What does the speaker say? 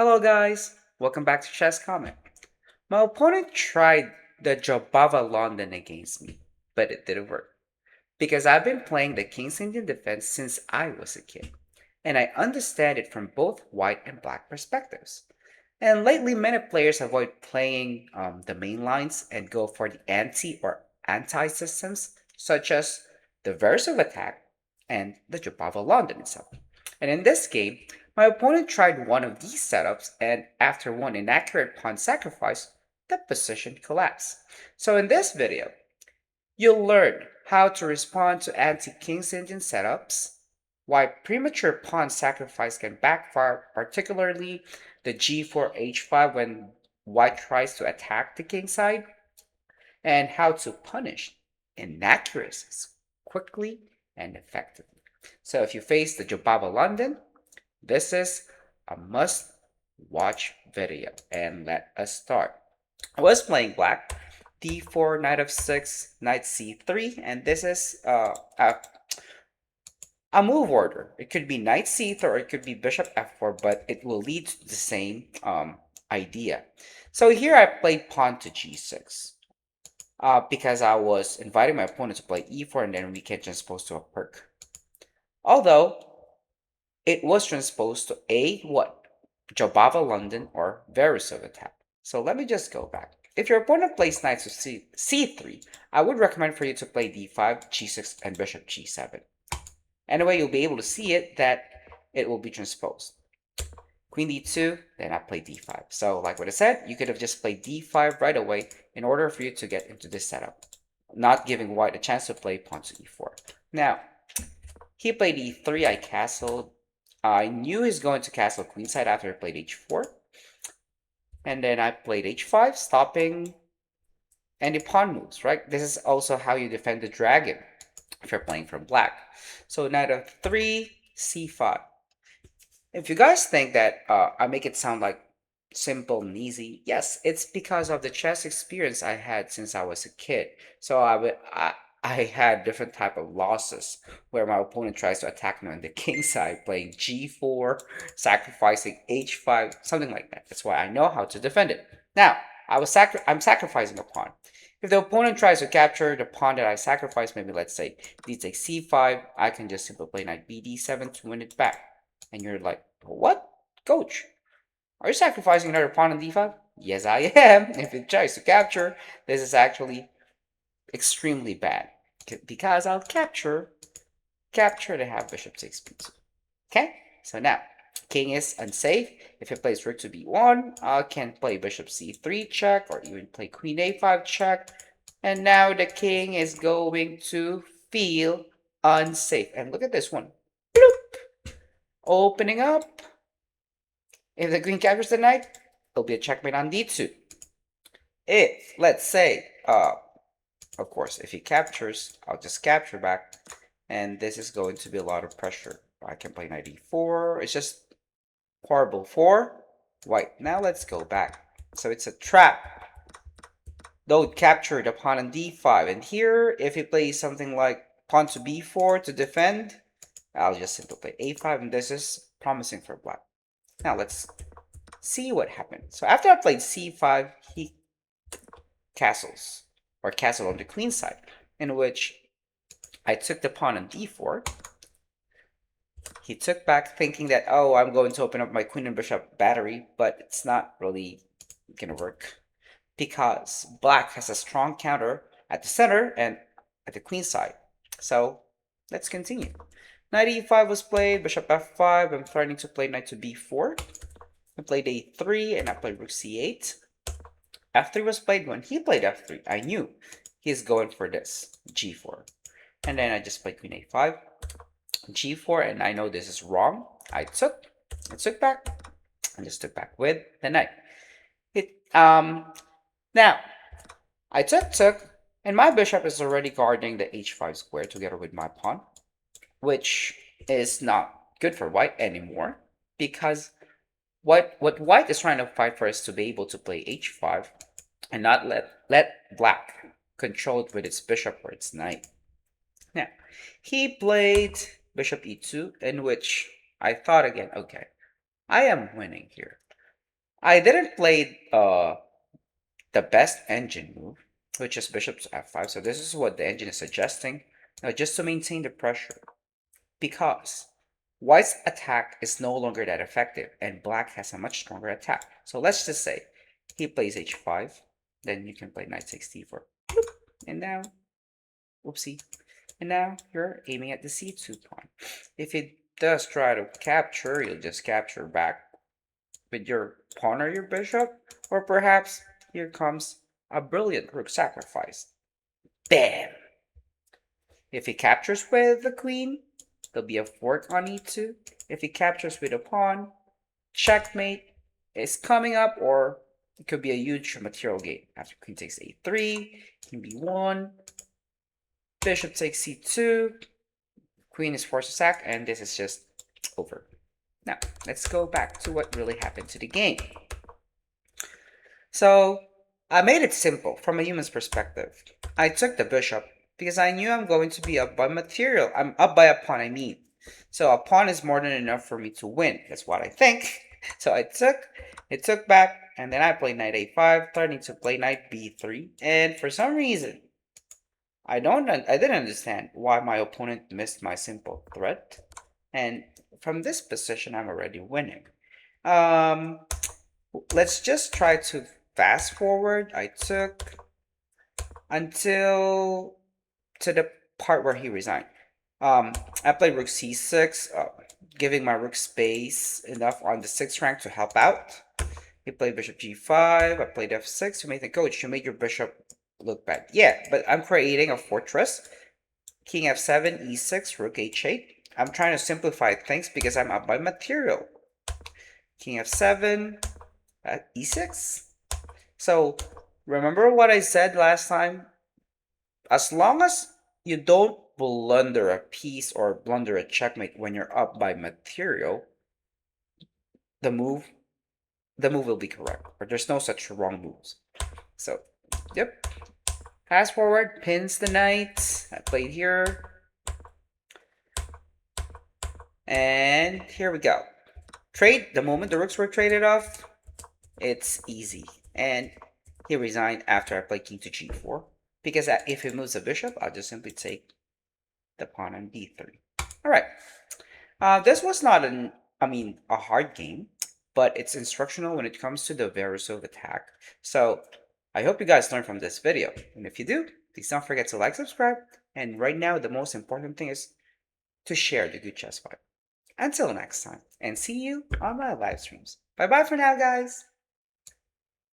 Hello guys, welcome back to Chess Comment. My opponent tried the Jobava London against me, but it didn't work. Because I've been playing the King's Indian defense since I was a kid, and I understand it from both white and black perspectives. And lately, many players avoid playing the main lines and go for the anti systems, such as the Veresov Attack and the Jobava London itself. And in this game, my opponent tried one of these setups, and after one inaccurate pawn sacrifice, the position collapsed. So in this video, you'll learn how to respond to anti-King's Indian setups, why premature pawn sacrifice can backfire, particularly the g4 h5 when white tries to attack the king side, and how to punish inaccuracies quickly and effectively. So if you face the Jobava London, this is a must watch video. And let us start. I was playing black, d4, knight f6, knight c3, and this is a move order. It could be knight c3 or it could be bishop f4, but it will lead to the same idea. So here I played pawn to g6 because I was inviting my opponent to play e4 and then we can transpose to a perk. Although it was transposed to a what? Jobava London or Veresov Attack. So let me just go back. If your opponent plays knight to c3, I would recommend for you to play d5, g6, and bishop g7. Anyway, you'll be able to see it that it will be transposed. Queen d2, then I play d5. So like what I said, you could have just played d5 right away in order for you to get into this setup, not giving white a chance to play pawn to e4. Now, he played e3, I castled. I knew he's going to castle queenside after I played h4. And then I played h5, stopping any pawn moves, right? This is also how you defend the dragon if you're playing from black. So knight f3, c5. If you guys think that I make it sound like simple and easy, yes, it's because of the chess experience I had since I was a kid. So I had different type of losses where my opponent tries to attack me on the king side, playing g4, sacrificing h5, something like that. That's why I know how to defend it. Now, I'm sacrificing a pawn. If the opponent tries to capture the pawn that I sacrificed, maybe let's say d takes c5, I can just simply play knight bd7 to win it back. And you're like, what? Coach, are you sacrificing another pawn on d5? Yes, I am. If it tries to capture, this is actually extremely bad because I'll capture to have bishop takes b2. Okay, so now king is unsafe. If it plays rook to b1, I can play bishop c3 check or even play queen a5 check. And now the king is going to feel unsafe. And look at this one. Bloop. Opening up. If the queen captures the knight, it'll be a checkmate on d2. If, let's say, of course, if he captures, I'll just capture back. And this is going to be a lot of pressure. I can play knight e4. It's just horrible for white. Now let's go back. So it's a trap. Don't capture the pawn on d5. And here, if he plays something like pawn to b4 to defend, I'll just simply play a5. And this is promising for black. Now let's see what happened. So after I played c5, he castles, or castle on the queen side, in which I took the pawn on d4. He took back thinking that, oh, I'm going to open up my queen and bishop battery, but it's not really gonna work because black has a strong counter at the center and at the queen side. So let's continue. Knight e5 was played, bishop f5. I'm threatening to play knight to b4. I played a3 and I played rook c8. f3 was played. When he played f3, I knew he's going for this, g4. And then I just played queen a5, g4, and I know this is wrong. I took back, and just took back with the knight. Now, I took, and my bishop is already guarding the h5 square together with my pawn, which is not good for white anymore, because what white is trying to fight for is to be able to play h5 and not let black control it with its bishop or its knight. Now, he played bishop e2, in which I thought again, okay, I am winning here. I didn't play the best engine move, which is bishop to f5. So this is what the engine is suggesting, just to maintain the pressure. Because white's attack is no longer that effective, and black has a much stronger attack. So let's just say he plays h5, then you can play knight takes d4. And now, oopsie. And now you're aiming at the c2 pawn. If he does try to capture, you'll just capture back with your pawn or your bishop, or perhaps here comes a brilliant rook sacrifice. Bam! If he captures with the queen, there'll be a fork on e2. If he captures with a pawn, checkmate is coming up, or it could be a huge material game. After queen takes a3, king b1, bishop takes c2, queen is forced to sack, and this is just over. Now, let's go back to what really happened to the game. So, I made it simple from a human's perspective. I took the bishop because I knew I'm going to be up by material. I'm up by a pawn, I mean. So a pawn is more than enough for me to win. That's what I think. So it took back, and then I played knight a5, threatening to play knight b3. And for some reason, I didn't understand why my opponent missed my simple threat. And from this position, I'm already winning. Let's just try to fast forward. I took until to the part where he resigned. I played rook c6, giving my rook space enough on the 6th rank to help out. He played bishop g5, I played f6. You may think, coach, you made your bishop look bad. Yeah, but I'm creating a fortress. King f7, e6, rook h8. I'm trying to simplify things because I'm up by material. King f7, e6. So, remember what I said last time? As long as you don't blunder a piece or blunder a checkmate when you're up by material, the move will be correct. Or there's no such wrong moves. So, yep. Fast forward, pins the knight. I played here. And here we go. Trade, the moment the rooks were traded off, it's easy. And he resigned after I played king to g4. Because if he moves a bishop, I'll just simply take the pawn on d3. All right. This was not a hard game, but it's instructional when it comes to the Veresov attack. So I hope you guys learned from this video. And if you do, please don't forget to like, subscribe. And right now, the most important thing is to share the good chess vibe. Until next time, and see you on my live streams. Bye bye for now, guys.